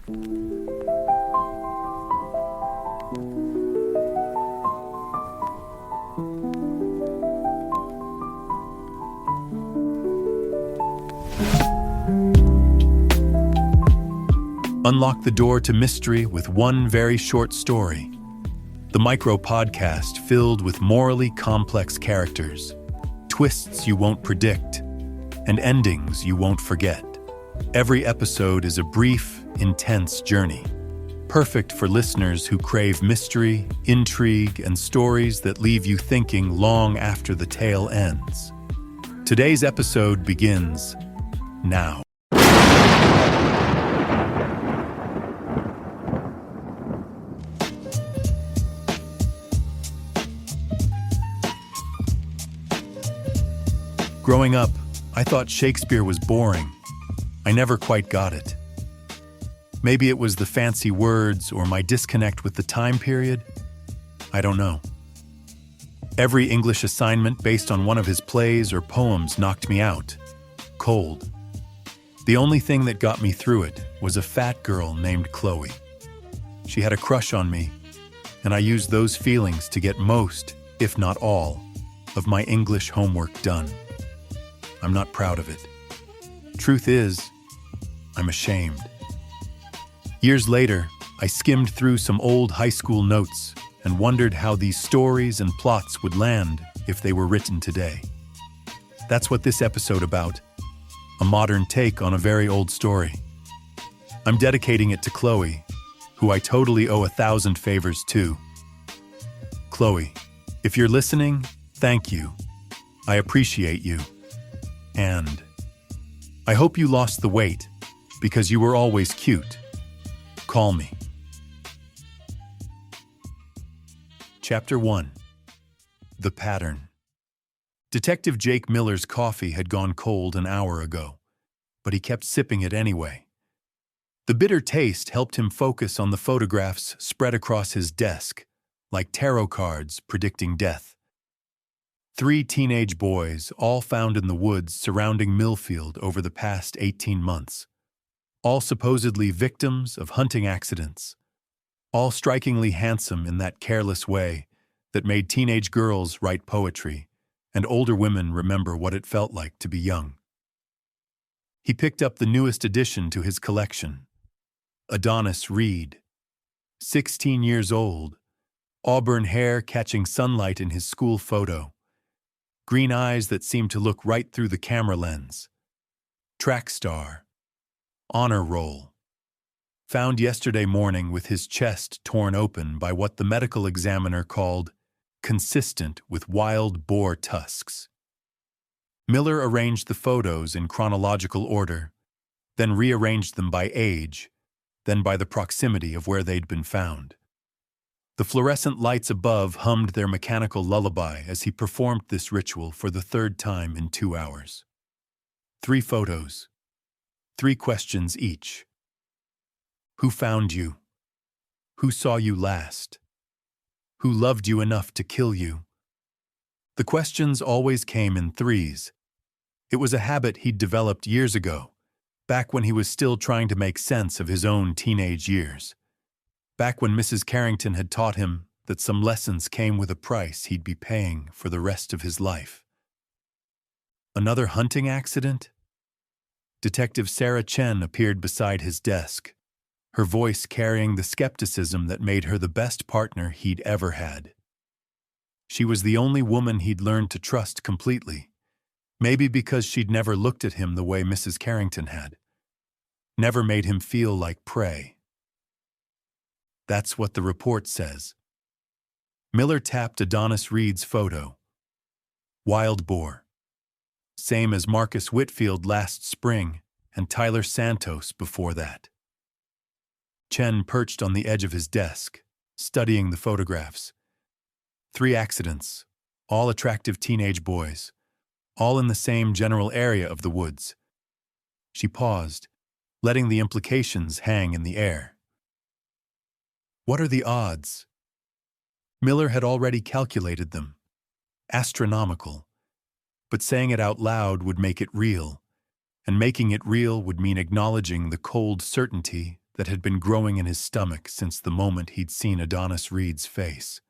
Unlock the door to mystery with one very short story. The micro-podcast filled with morally complex characters, twists you won't predict, and endings you won't forget. Every episode is a brief, intense journey, perfect for listeners who crave mystery, intrigue, and stories that leave you thinking long after the tale ends. Today's episode begins now. Growing up, I thought Shakespeare was boring. I never quite got it. Maybe it was the fancy words or my disconnect with the time period. I don't know. Every English assignment based on one of his plays or poems knocked me out. Cold. The only thing that got me through it was a fat girl named Chloe. She had a crush on me, and I used those feelings to get most, if not all, of my English homework done. I'm not proud of it. Truth is, I'm ashamed. Years later, I skimmed through some old high school notes and wondered how these stories and plots would land if they were written today. That's what this episode about, a modern take on a very old story. I'm dedicating it to Chloe, who I totally owe 1,000 favors to. Chloe, if you're listening, thank you. I appreciate you. And I hope you lost the weight, because you were always cute. Call me. Chapter 1. The Pattern. Detective Jake Miller's coffee had gone cold an hour ago, but he kept sipping it anyway. The bitter taste helped him focus on the photographs spread across his desk, like tarot cards predicting death. 3 teenage boys, all found in the woods surrounding Millfield over the past 18 months. All supposedly victims of hunting accidents. All strikingly handsome in that careless way that made teenage girls write poetry and older women remember what it felt like to be young. He picked up the newest addition to his collection, Adonis Reed. 16 years old, auburn hair catching sunlight in his school photo. Green eyes that seemed to look right through the camera lens. Track star. Honor roll. Found yesterday morning with his chest torn open by what the medical examiner called consistent with wild boar tusks. Miller arranged the photos in chronological order, then rearranged them by age, then by the proximity of where they'd been found. The fluorescent lights above hummed their mechanical lullaby as he performed this ritual for the 3rd time in 2 hours. 3 photos. 3 questions each. Who found you? Who saw you last? Who loved you enough to kill you? The questions always came in threes. It was a habit he'd developed years ago, back when he was still trying to make sense of his own teenage years. Back when Mrs. Carrington had taught him that some lessons came with a price he'd be paying for the rest of his life. Another hunting accident? Detective Sarah Chen appeared beside his desk, her voice carrying the skepticism that made her the best partner he'd ever had. She was the only woman he'd learned to trust completely, maybe because she'd never looked at him the way Mrs. Carrington had. Never made him feel like prey. That's what the report says. Miller tapped Adonis Reed's photo. Wild boar. Same as Marcus Whitfield last spring and Tyler Santos before that. Chen perched on the edge of his desk, studying the photographs. 3 accidents, all attractive teenage boys, all in the same general area of the woods. She paused, letting the implications hang in the air. What are the odds? Miller had already calculated them. Astronomical. But saying it out loud would make it real, and making it real would mean acknowledging the cold certainty that had been growing in his stomach since the moment he'd seen Adonis Reed's face.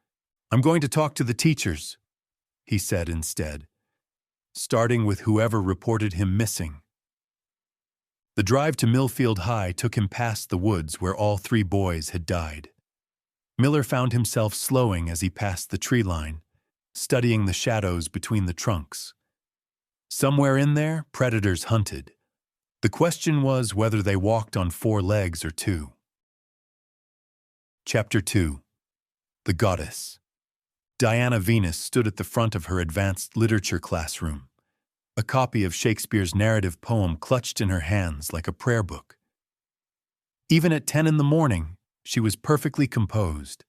"I'm going to talk to the teachers," he said instead, starting with whoever reported him missing. The drive to Millfield High took him past the woods where all 3 boys had died. Miller found himself slowing as he passed the tree line, studying the shadows between the trunks. Somewhere in there, predators hunted. The question was whether they walked on 4 legs or 2. Chapter 2. The Goddess. Diana Venus stood at the front of her advanced literature classroom, a copy of Shakespeare's narrative poem clutched in her hands like a prayer book. Even at 10 in the morning, she was perfectly composed.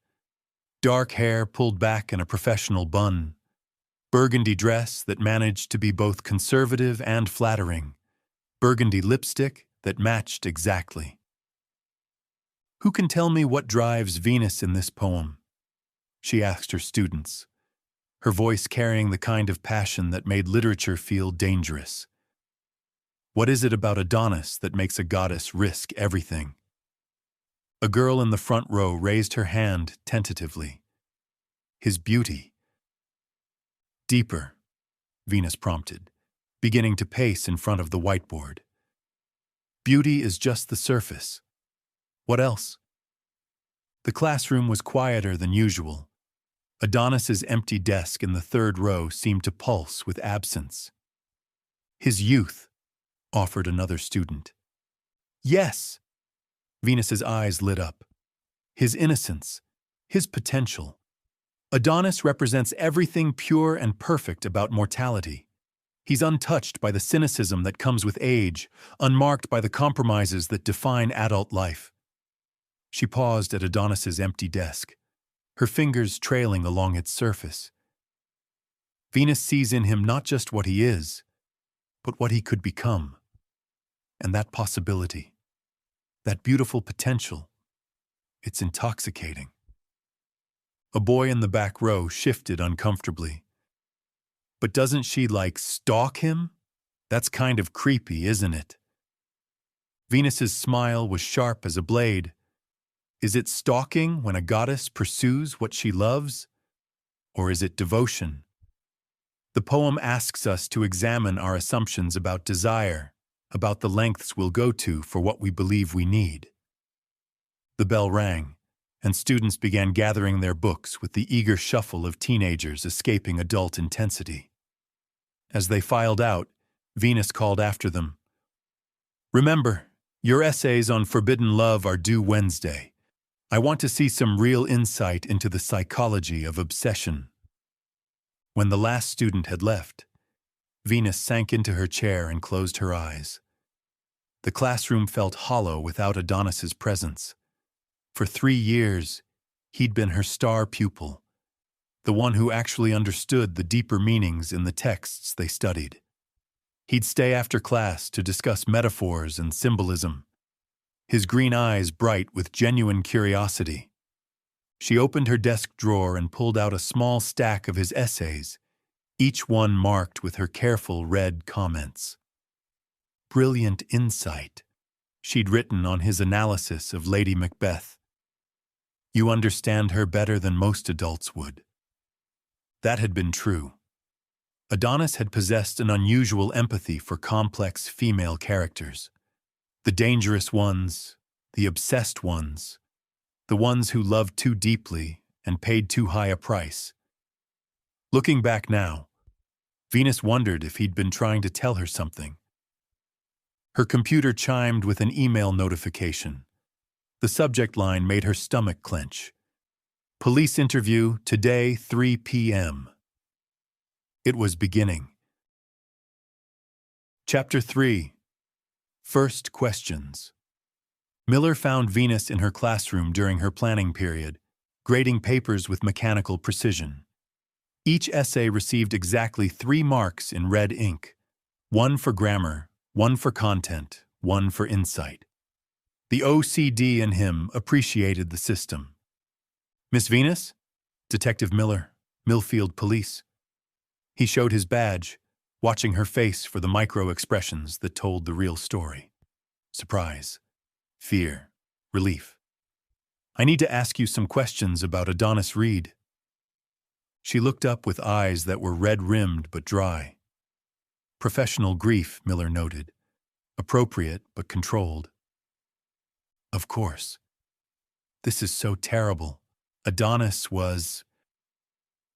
Dark hair pulled back in a professional bun, burgundy dress that managed to be both conservative and flattering, burgundy lipstick that matched exactly. "Who can tell me what drives Venus in this poem?" she asked her students, her voice carrying the kind of passion that made literature feel dangerous. "What is it about Adonis that makes a goddess risk everything?" A girl in the front row raised her hand tentatively. "His beauty." "Deeper," Venus prompted, beginning to pace in front of the whiteboard. "Beauty is just the surface. What else?" The classroom was quieter than usual. Adonis's empty desk in the 3rd row seemed to pulse with absence. "His youth," offered another student. "Yes!" Venus's eyes lit up. "His innocence, his potential. Adonis represents everything pure and perfect about mortality. He's untouched by the cynicism that comes with age, unmarked by the compromises that define adult life." She paused at Adonis's empty desk, her fingers trailing along its surface. Venus sees in him not just what he is, but what he could become. And that possibility, that beautiful potential, it's intoxicating. A boy in the back row shifted uncomfortably. "But doesn't she, stalk him? That's kind of creepy, isn't it?" Venus's smile was sharp as a blade. Is it stalking when a goddess pursues what she loves? Or is it devotion? The poem asks us to examine our assumptions about desire, about the lengths we'll go to for what we believe we need. The bell rang, and students began gathering their books with the eager shuffle of teenagers escaping adult intensity. As they filed out, Venus called after them, "Remember, your essays on forbidden love are due Wednesday. I want to see some real insight into the psychology of obsession." When the last student had left, Venus sank into her chair and closed her eyes. The classroom felt hollow without Adonis's presence. For 3 years, he'd been her star pupil, the one who actually understood the deeper meanings in the texts they studied. He'd stay after class to discuss metaphors and symbolism, his green eyes bright with genuine curiosity. She opened her desk drawer and pulled out a small stack of his essays, each one marked with her careful red comments. Brilliant insight, she'd written on his analysis of Lady Macbeth. You understand her better than most adults would. That had been true. Adonis had possessed an unusual empathy for complex female characters. The dangerous ones, the obsessed ones, the ones who loved too deeply and paid too high a price. Looking back now, Venus wondered if he'd been trying to tell her something. Her computer chimed with an email notification. The subject line made her stomach clench. Police interview today, 3 p.m. It was beginning. Chapter 3. First Questions. Miller found Venus in her classroom during her planning period, grading papers with mechanical precision. Each essay received exactly 3 marks in red ink, 1 for grammar, 1 for content, 1 for insight. The OCD in him appreciated the system. Miss Venus? Detective Miller, Millfield Police. He showed his badge, watching her face for the micro-expressions that told the real story. Surprise, fear, Relief. I need to ask you some questions about Adonis Reed. She looked up with eyes that were red-rimmed but dry. Professional grief, Miller noted. Appropriate but controlled. Of course. This is so terrible. Adonis was...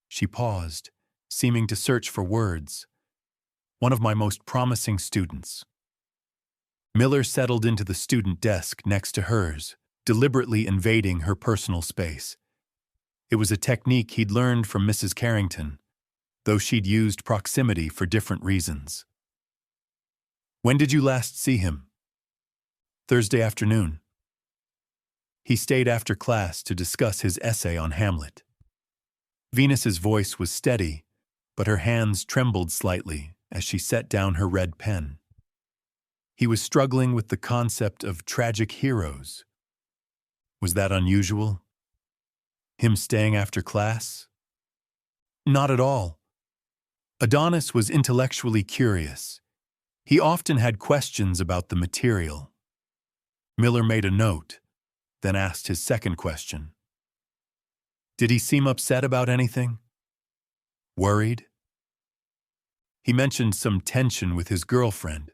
She paused, seeming to search for words. One of my most promising students. Miller settled into the student desk next to hers, deliberately invading her personal space. It was a technique he'd learned from Mrs. Carrington, though she'd used proximity for different reasons. When did you last see him? Thursday afternoon. He stayed after class to discuss his essay on Hamlet. Venus's voice was steady, but her hands trembled slightly as she set down her red pen. He was struggling with the concept of tragic heroes. Was that unusual? Him staying after class? Not at all. Adonis was intellectually curious. He often had questions about the material. Miller made a note, then asked his second question. Did he seem upset about anything? Worried? He mentioned some tension with his girlfriend.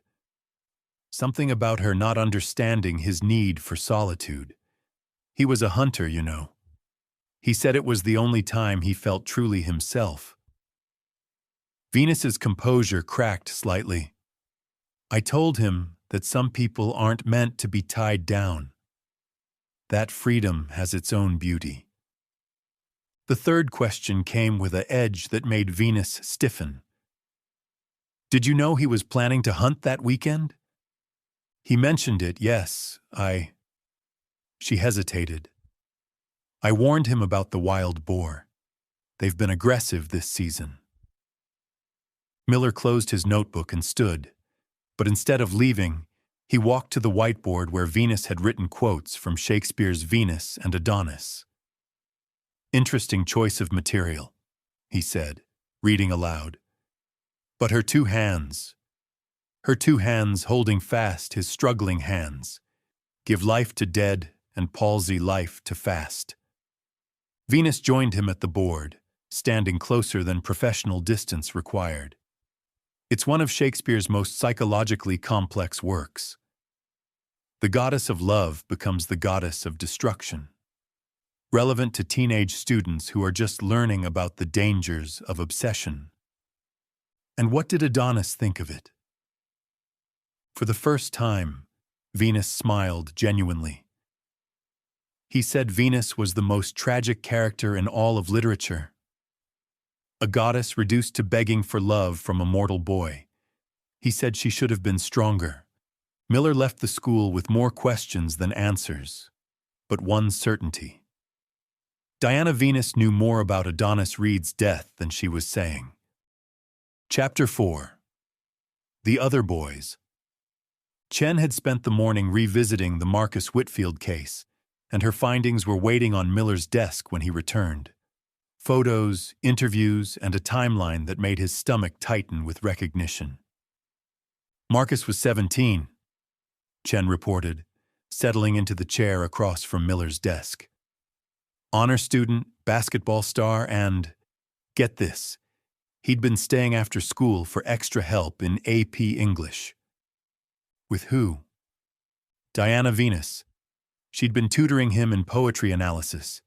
Something about her not understanding his need for solitude. He was a hunter, you know. He said it was the only time he felt truly himself. Venus's composure cracked slightly. I told him that some people aren't meant to be tied down. That freedom has its own beauty. The third question came with an edge that made Venus stiffen. Did you know he was planning to hunt that weekend? He mentioned it, yes, She hesitated. I warned him about the wild boar. They've been aggressive this season. Miller closed his notebook and stood, but instead of leaving, he walked to the whiteboard where Venus had written quotes from Shakespeare's Venus and Adonis. Interesting choice of material, he said, reading aloud. But her two hands holding fast his struggling hands, give life to dead and palsy life to fast. Venus joined him at the board, standing closer than professional distance required. It's one of Shakespeare's most psychologically complex works. The goddess of love becomes the goddess of destruction, relevant to teenage students who are just learning about the dangers of obsession. And what did Adonis think of it? For the first time, Venus smiled genuinely. He said Venus was the most tragic character in all of literature. A goddess reduced to begging for love from a mortal boy. He said she should have been stronger. Miller left the school with more questions than answers, but one certainty. Diana Venus knew more about Adonis Reed's death than she was saying. Chapter 4. The Other Boys. Chen had spent the morning revisiting the Marcus Whitfield case, and her findings were waiting on Miller's desk when he returned. Photos, interviews, and a timeline that made his stomach tighten with recognition. Marcus was 17, Chen reported, settling into the chair across from Miller's desk. Honor student, basketball star, and, get this, he'd been staying after school for extra help in AP English. With who? Diana Venus. She'd been tutoring him in poetry analysis.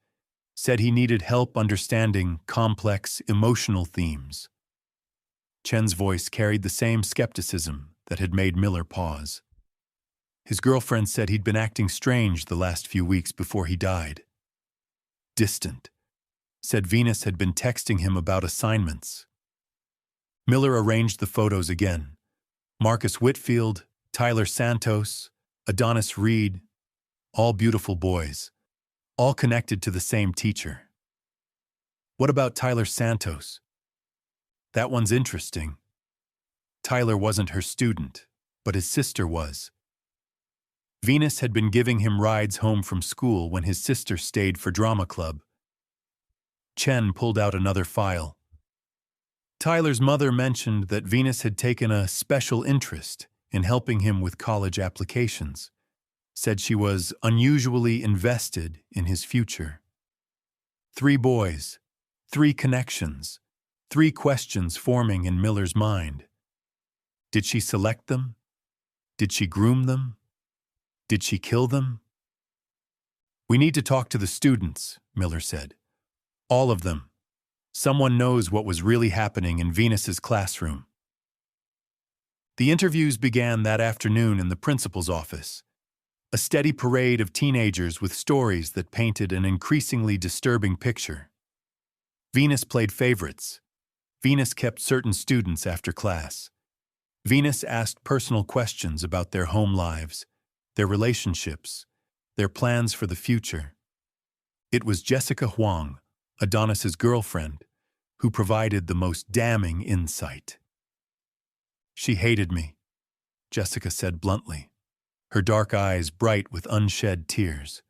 Said he needed help understanding complex, emotional themes. Chen's voice carried the same skepticism that had made Miller pause. His girlfriend said he'd been acting strange the last few weeks before he died. Distant. Said Venus had been texting him about assignments. Miller arranged the photos again. Marcus Whitfield, Tyler Santos, Adonis Reed, all beautiful boys, all connected to the same teacher. What about Tyler Santos? That one's interesting. Tyler wasn't her student, but his sister was. Venus had been giving him rides home from school when his sister stayed for drama club. Chen pulled out another file. Tyler's mother mentioned that Venus had taken a special interest in helping him with college applications. said she was unusually invested in his future. 3 boys, 3 connections, 3 questions forming in Miller's mind. Did she select them? Did she groom them? Did she kill them? "We need to talk to the students," Miller said. "All of them. Someone knows what was really happening in Venus's classroom." The interviews began that afternoon in the principal's office, a steady parade of teenagers with stories that painted an increasingly disturbing picture. Venus played favorites. Venus kept certain students after class. Venus asked personal questions about their home lives, their relationships, their plans for the future. It was Jessica Huang, Adonis's girlfriend, who provided the most damning insight. "She hated me," Jessica said bluntly, her dark eyes bright with unshed tears.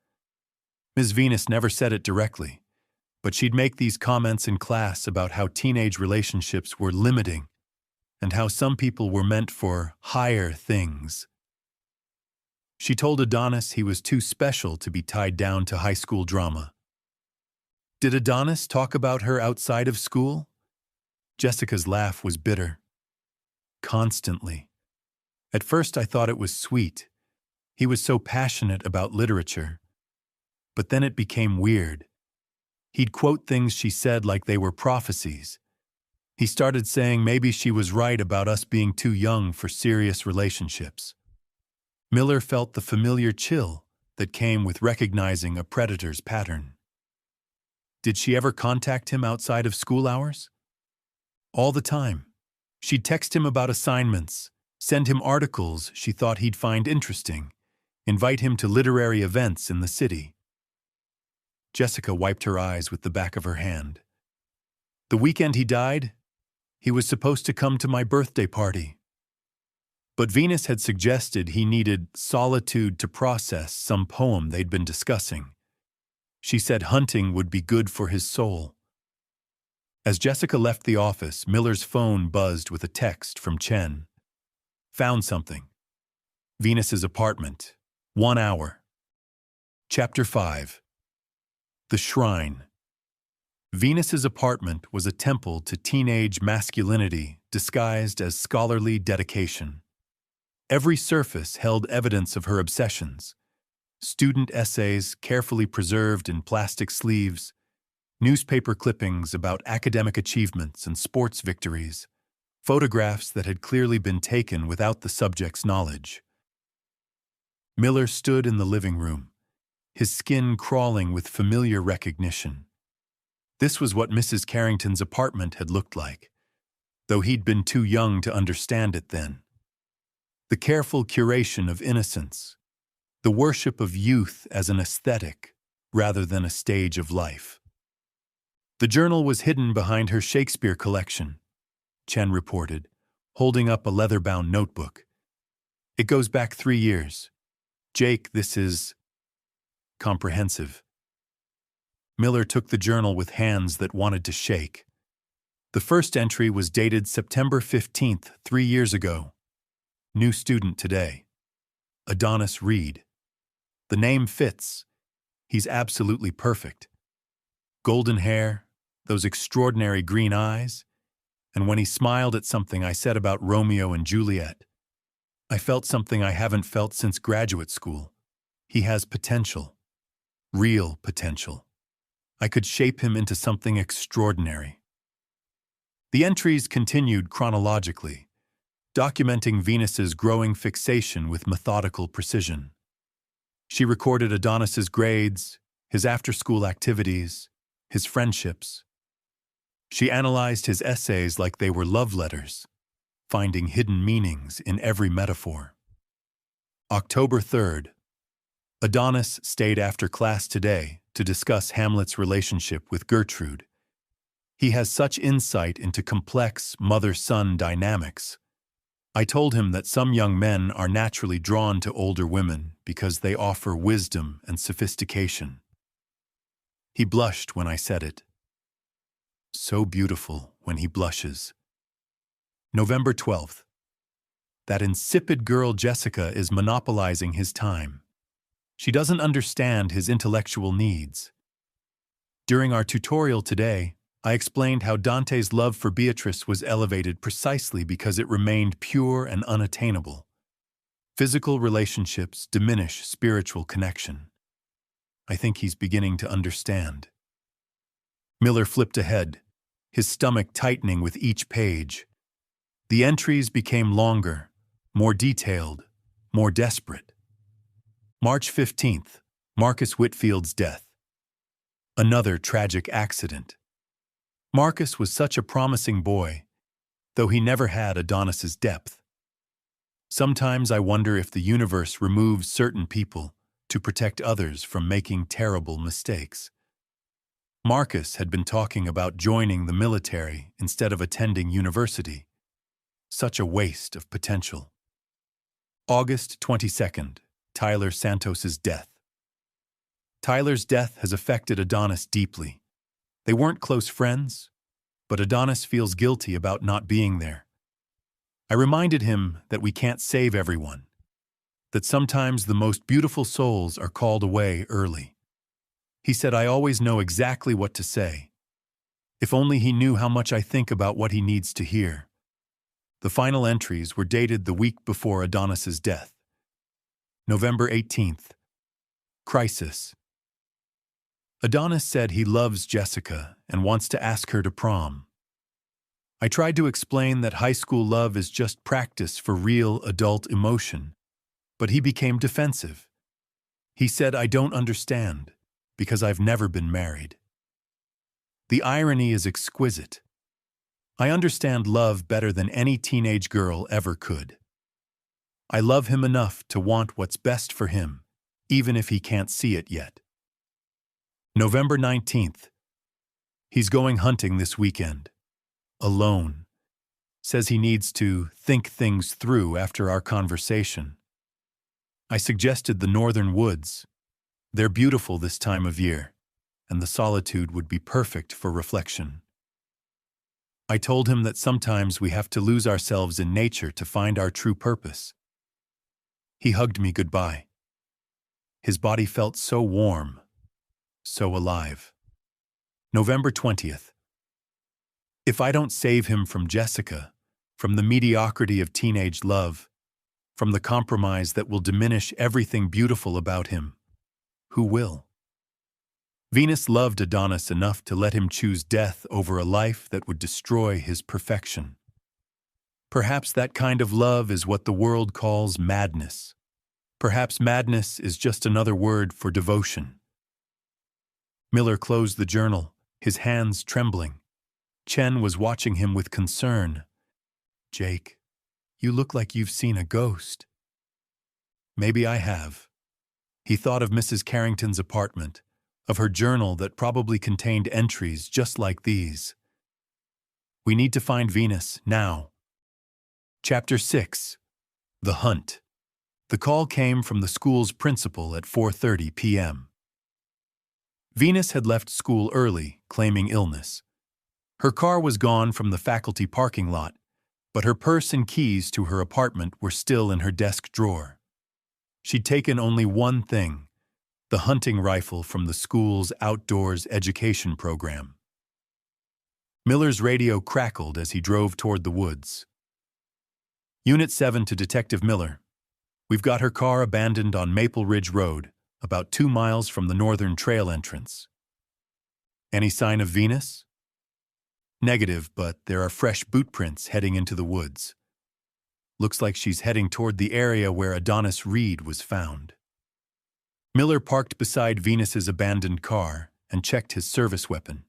Ms. Venus never said it directly, but she'd make these comments in class about how teenage relationships were limiting and how some people were meant for higher things. She told Adonis he was too special to be tied down to high school drama. Did Adonis talk about her outside of school? Jessica's laugh was bitter. Constantly. At first I thought it was sweet. He was so passionate about literature. But then it became weird. He'd quote things she said like they were prophecies. He started saying maybe she was right about us being too young for serious relationships. Miller felt the familiar chill that came with recognizing a predator's pattern. Did she ever contact him outside of school hours? All the time. She'd text him about assignments, send him articles she thought he'd find interesting, invite him to literary events in the city. Jessica wiped her eyes with the back of her hand. "The weekend he died, he was supposed to come to my birthday party." But Venus had suggested he needed solitude to process some poem they'd been discussing. She said hunting would be good for his soul. As Jessica left the office, Miller's phone buzzed with a text from Chen. "Found something. Venus's apartment. 1 hour." Chapter 5. The Shrine. Venus's apartment was a temple to teenage masculinity disguised as scholarly dedication. Every surface held evidence of her obsessions. Student essays carefully preserved in plastic sleeves, newspaper clippings about academic achievements and sports victories, photographs that had clearly been taken without the subject's knowledge. Miller stood in the living room, his skin crawling with familiar recognition. This was what Mrs. Carrington's apartment had looked like, though he'd been too young to understand it then. The careful curation of innocence, the worship of youth as an aesthetic rather than a stage of life. The journal was hidden behind her Shakespeare collection, Chen reported, holding up a leather-bound notebook. "It goes back 3 years. Jake, this is comprehensive." Miller took the journal with hands that wanted to shake. The first entry was dated September 15th, 3 years ago. New student today. Adonis Reed. The name fits. He's absolutely perfect. Golden hair, those extraordinary green eyes, and when he smiled at something I said about Romeo and Juliet, I felt something I haven't felt since graduate school. He has potential. Real potential. I could shape him into something extraordinary. The entries continued chronologically, documenting Venus's growing fixation with methodical precision. She recorded Adonis's grades, his after-school activities, his friendships. She analyzed his essays like they were love letters, finding hidden meanings in every metaphor. October 3rd. Adonis stayed after class today to discuss Hamlet's relationship with Gertrude. He has such insight into complex mother-son dynamics. I told him that some young men are naturally drawn to older women because they offer wisdom and sophistication. He blushed when I said it. So beautiful when he blushes. November 12th. That insipid girl Jessica is monopolizing his time. She doesn't understand his intellectual needs. During our tutorial today, I explained how Dante's love for Beatrice was elevated precisely because it remained pure and unattainable. Physical relationships diminish spiritual connection. I think he's beginning to understand. Miller flipped ahead, his stomach tightening with each page. The entries became longer, more detailed, more desperate. March 15th, Marcus Whitfield's death. Another tragic accident. Marcus was such a promising boy, though he never had Adonis's depth. Sometimes I wonder if the universe removes certain people to protect others from making terrible mistakes. Marcus had been talking about joining the military instead of attending university. Such a waste of potential. August 22nd, Tyler Santos's death. Tyler's death has affected Adonis deeply. They weren't close friends, but Adonis feels guilty about not being there. I reminded him that we can't save everyone, that sometimes the most beautiful souls are called away early. He said, "I always know exactly what to say. If only he knew how much I think about what he needs to hear." The final entries were dated the week before Adonis's death. November 18th. Crisis. Adonis said he loves Jessica and wants to ask her to prom. I tried to explain that high school love is just practice for real adult emotion, but he became defensive. He said, "I don't understand, because I've never been married." The irony is exquisite. I understand love better than any teenage girl ever could. I love him enough to want what's best for him, even if he can't see it yet. November 19th. He's going hunting this weekend. Alone. Says he needs to think things through after our conversation. I suggested the northern woods. They're beautiful this time of year, and the solitude would be perfect for reflection. I told him that sometimes we have to lose ourselves in nature to find our true purpose. He hugged me goodbye. His body felt so warm, so alive. November 20th. If I don't save him from Jessica, from the mediocrity of teenage love, from the compromise that will diminish everything beautiful about him, who will? Venus loved Adonis enough to let him choose death over a life that would destroy his perfection. Perhaps that kind of love is what the world calls madness. Perhaps madness is just another word for devotion. Miller closed the journal, his hands trembling. Chen was watching him with concern. "Jake, you look like you've seen a ghost." Maybe I have. He thought of Mrs. Carrington's apartment, of her journal that probably contained entries just like these. We need to find Venus, now. Chapter 6. The Hunt. The call came from the school's principal at 4:30 p.m. Venus had left school early, claiming illness. Her car was gone from the faculty parking lot, but her purse and keys to her apartment were still in her desk drawer. She'd taken only one thing, the hunting rifle from the school's outdoors education program. Miller's radio crackled as he drove toward the woods. Unit 7 to Detective Miller. We've got her car abandoned on Maple Ridge Road, about 2 miles from the northern trail entrance. Any sign of Venus? Negative, but there are fresh boot prints heading into the woods. Looks like she's heading toward the area where Adonis Reed was found. Miller parked beside Venus's abandoned car and checked his service weapon.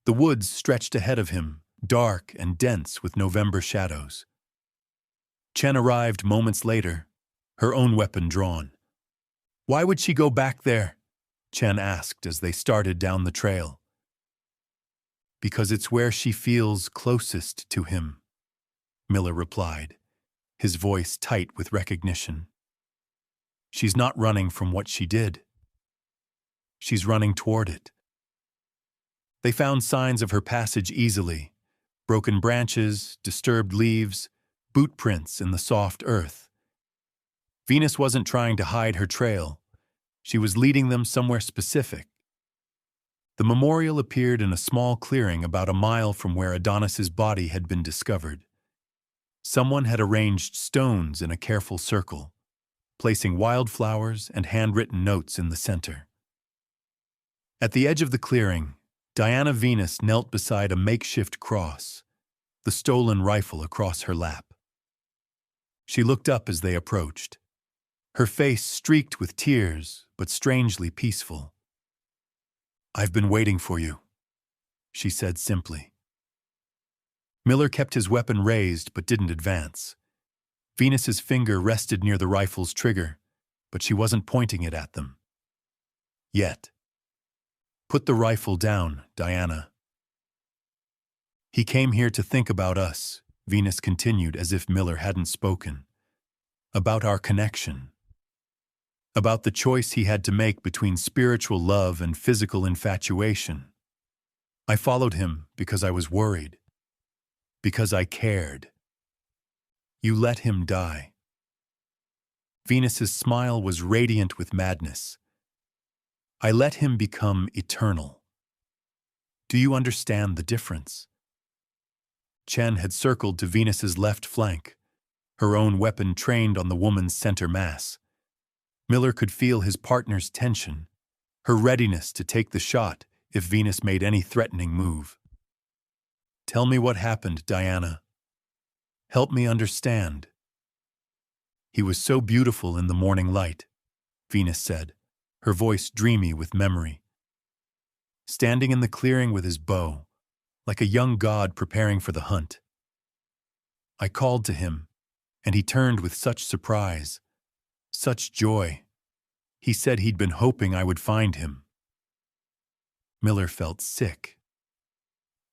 The woods stretched ahead of him, dark and dense with November shadows. Chen arrived moments later, her own weapon drawn. "Why would she go back there?" Chen asked as they started down the trail. "Because it's where she feels closest to him," Miller replied, his voice tight with recognition. "She's not running from what she did. She's running toward it." They found signs of her passage easily: broken branches, disturbed leaves, boot prints in the soft earth. Venus wasn't trying to hide her trail. She was leading them somewhere specific. The memorial appeared in a small clearing about a mile from where Adonis's body had been discovered. Someone had arranged stones in a careful circle, placing wildflowers and handwritten notes in the center. At the edge of the clearing, Diana Venus knelt beside a makeshift cross, the stolen rifle across her lap. She looked up as they approached, her face streaked with tears, but strangely peaceful. "I've been waiting for you," she said simply. Miller kept his weapon raised but didn't advance. Venus's finger rested near the rifle's trigger, but she wasn't pointing it at them. Yet. "Put the rifle down, Diana." "He came here to think about us," Venus continued as if Miller hadn't spoken. "About our connection. About the choice he had to make between spiritual love and physical infatuation. I followed him because I was worried. Because I cared. You let him die." Venus's smile was radiant with madness. "I let him become eternal. Do you understand the difference?" Chen had circled to Venus's left flank, her own weapon trained on the woman's center mass. Miller could feel his partner's tension, her readiness to take the shot if Venus made any threatening move. "Tell me what happened, Diana. Help me understand." "He was so beautiful in the morning light," Venus said, her voice dreamy with memory. "Standing in the clearing with his bow, like a young god preparing for the hunt. I called to him, and he turned with such surprise, such joy. He said he'd been hoping I would find him." Miller felt sick.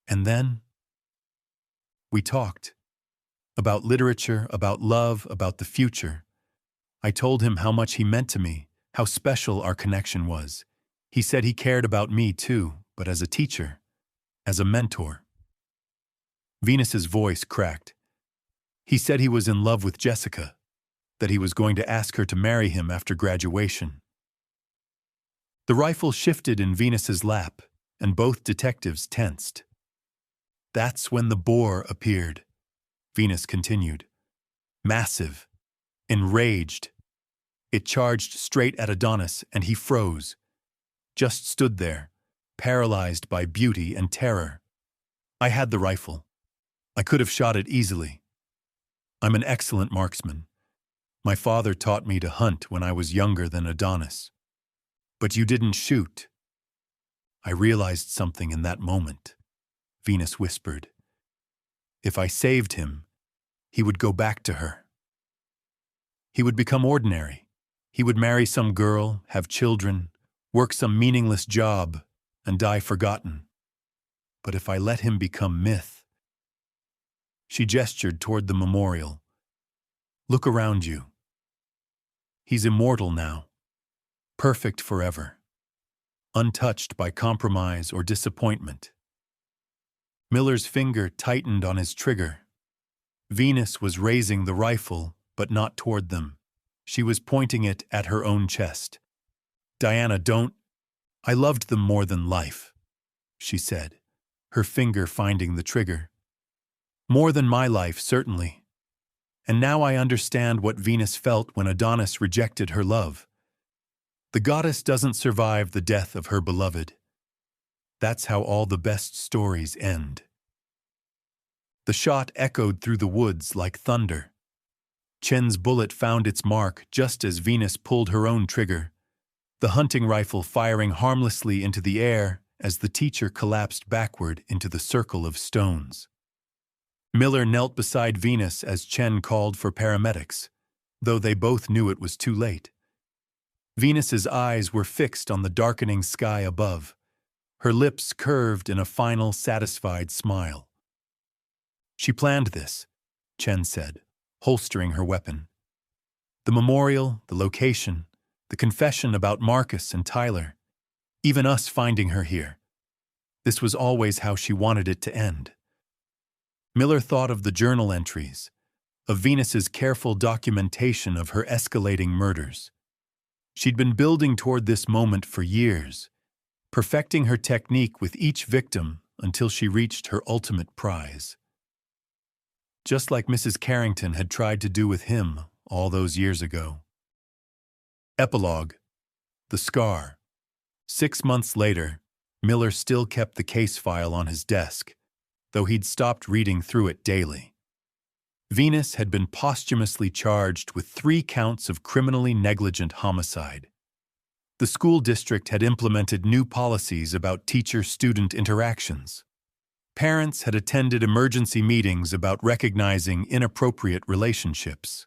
"And then?" "We talked. About literature, about love, about the future. I told him how much he meant to me, how special our connection was. He said he cared about me too, but as a teacher, as a mentor." Venus's voice cracked. "He said he was in love with Jessica, that he was going to ask her to marry him after graduation." The rifle shifted in Venus's lap, and both detectives tensed. "That's when the boar appeared," Venus continued. "Massive, enraged. It charged straight at Adonis, and he froze. Just stood there, paralyzed by beauty and terror. I had the rifle. I could have shot it easily. I'm an excellent marksman. My father taught me to hunt when I was younger than Adonis. But you didn't shoot." "I realized something in that moment," Venus whispered. "If I saved him, he would go back to her. He would become ordinary. He would marry some girl, have children, work some meaningless job, and die forgotten. But if I let him become myth..." She gestured toward the memorial. "Look around you. He's immortal now, perfect forever, untouched by compromise or disappointment." Miller's finger tightened on his trigger. Venus was raising the rifle, but not toward them. She was pointing it at her own chest. "Diana, don't... I loved them more than life," she said, her finger finding the trigger. "More than my life, certainly. And now I understand what Venus felt when Adonis rejected her love. The goddess doesn't survive the death of her beloved. That's how all the best stories end." The shot echoed through the woods like thunder. Chen's bullet found its mark just as Venus pulled her own trigger, the hunting rifle firing harmlessly into the air as the teacher collapsed backward into the circle of stones. Miller knelt beside Venus as Chen called for paramedics, though they both knew it was too late. Venus's eyes were fixed on the darkening sky above, her lips curved in a final satisfied smile. "She planned this," Chen said, holstering her weapon. "The memorial, the location, the confession about Marcus and Tyler, even us finding her here. This was always how she wanted it to end." Miller thought of the journal entries, of Venus's careful documentation of her escalating murders. She'd been building toward this moment for years, perfecting her technique with each victim until she reached her ultimate prize. Just like Mrs. Carrington had tried to do with him all those years ago. Epilogue: The Scar. 6 months later, Miller still kept the case file on his desk, though he'd stopped reading through it daily. Venus had been posthumously charged with 3 counts of criminally negligent homicide. The school district had implemented new policies about teacher-student interactions. Parents had attended emergency meetings about recognizing inappropriate relationships.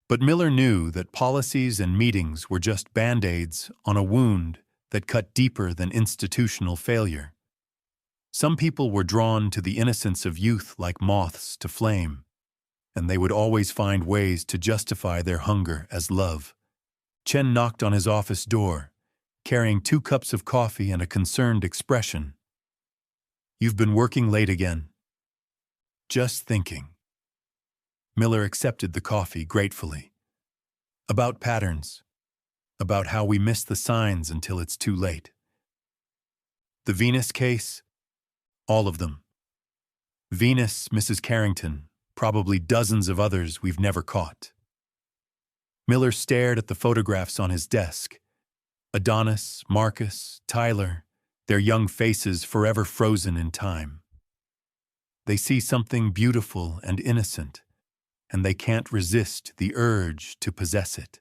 But Miller knew that policies and meetings were just band-aids on a wound that cut deeper than institutional failure. Some people were drawn to the innocence of youth like moths to flame, and they would always find ways to justify their hunger as love. Chen knocked on his office door, carrying 2 cups of coffee and a concerned expression. "You've been working late again." "Just thinking." Miller accepted the coffee gratefully. "About patterns. About how we miss the signs until it's too late." "The Venus case?" "All of them. Venus, Mrs. Carrington, probably dozens of others we've never caught." Miller stared at the photographs on his desk. Adonis, Marcus, Tyler, their young faces forever frozen in time. They see something beautiful and innocent, and they can't resist the urge to possess it,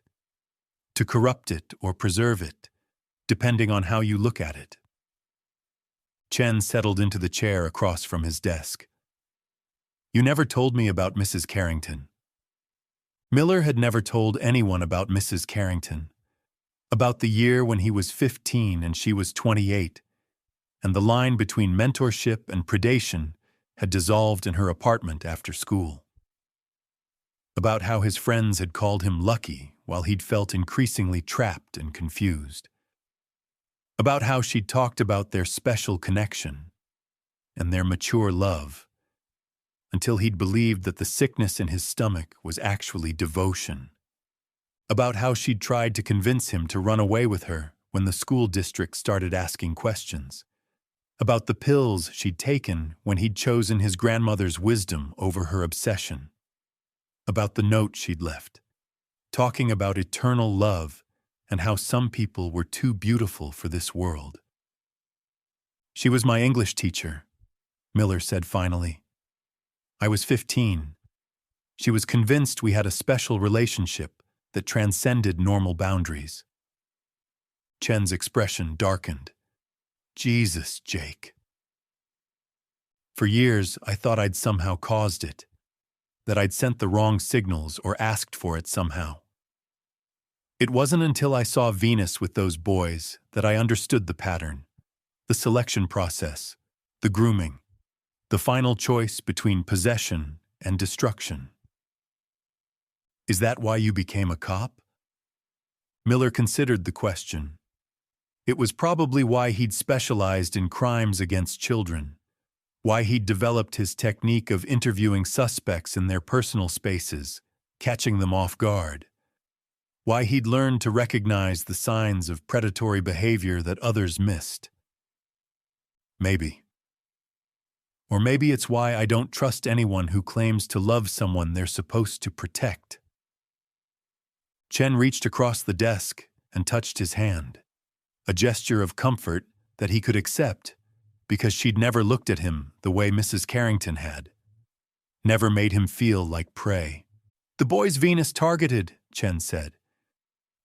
to corrupt it or preserve it, depending on how you look at it. Chen settled into the chair across from his desk. "You never told me about Mrs. Carrington." Miller had never told anyone about Mrs. Carrington, about the year when he was 15 and she was 28, and the line between mentorship and predation had dissolved in her apartment after school. About how his friends had called him lucky while he'd felt increasingly trapped and confused. About how she'd talked about their special connection and their mature love, until he'd believed that the sickness in his stomach was actually devotion. About how she'd tried to convince him to run away with her when the school district started asking questions. About the pills she'd taken when he'd chosen his grandmother's wisdom over her obsession. About the note she'd left, talking about eternal love and how some people were too beautiful for this world. "She was my English teacher," Miller said finally. "I was 15. She was convinced we had a special relationship that transcended normal boundaries." Chen's expression darkened. "Jesus, Jake. For years, I thought I'd somehow caused it, that I'd sent the wrong signals or asked for it somehow. It wasn't until I saw Venus with those boys that I understood the pattern, the selection process, the grooming, the final choice between possession and destruction." "Is that why you became a cop?" Miller considered the question. It was probably why he'd specialized in crimes against children, why he'd developed his technique of interviewing suspects in their personal spaces, catching them off guard, why he'd learned to recognize the signs of predatory behavior that others missed. Maybe. Or maybe it's why I don't trust anyone who claims to love someone they're supposed to protect. Chen reached across the desk and touched his hand, a gesture of comfort that he could accept because she'd never looked at him the way Mrs. Carrington had, never made him feel like prey. "The boys Venus targeted," Chen said.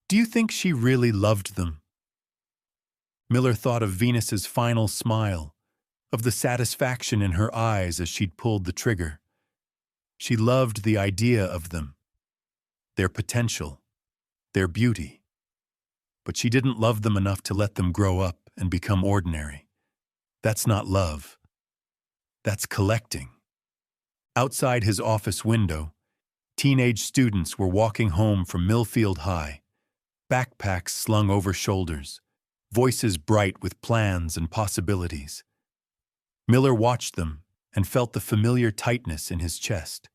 "Do you think she really loved them?" Miller thought of Venus's final smile, of the satisfaction in her eyes as she'd pulled the trigger. She loved the idea of them, their potential, their beauty. But she didn't love them enough to let them grow up and become ordinary. That's not love. That's collecting. Outside his office window, teenage students were walking home from Millfield High, backpacks slung over shoulders, voices bright with plans and possibilities. Miller watched them and felt the familiar tightness in his chest,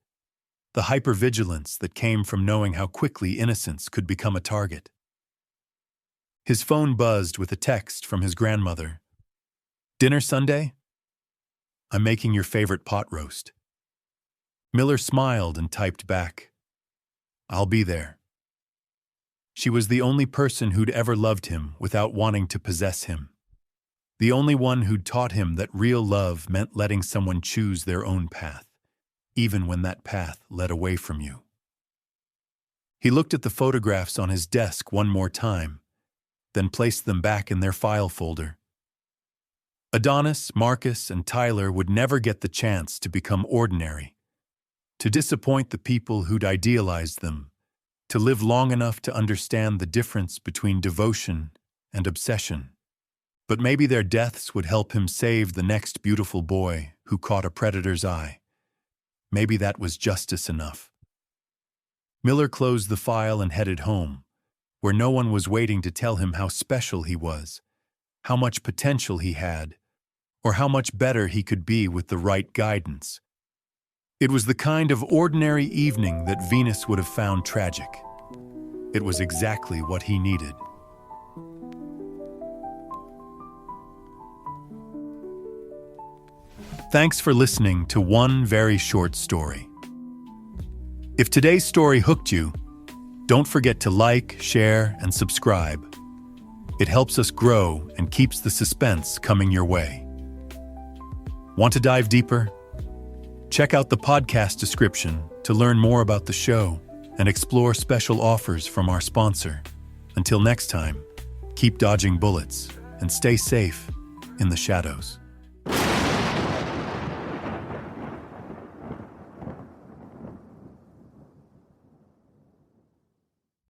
the hypervigilance that came from knowing how quickly innocence could become a target. His phone buzzed with a text from his grandmother. "Dinner Sunday? I'm making your favorite pot roast." Miller smiled and typed back, "I'll be there." She was the only person who'd ever loved him without wanting to possess him. The only one who'd taught him that real love meant letting someone choose their own path, even when that path led away from you. He looked at the photographs on his desk one more time, then placed them back in their file folder. Adonis, Marcus, and Tyler would never get the chance to become ordinary, to disappoint the people who'd idealized them, to live long enough to understand the difference between devotion and obsession. But maybe their deaths would help him save the next beautiful boy who caught a predator's eye. Maybe that was justice enough. Miller closed the file and headed home, where no one was waiting to tell him how special he was, how much potential he had, or how much better he could be with the right guidance. It was the kind of ordinary evening that Venus would have found tragic. It was exactly what he needed. Thanks for listening to one very short story. If today's story hooked you, don't forget to like, share, and subscribe. It helps us grow and keeps the suspense coming your way. Want to dive deeper? Check out the podcast description to learn more about the show and explore special offers from our sponsor. Until next time, keep dodging bullets and stay safe in the shadows.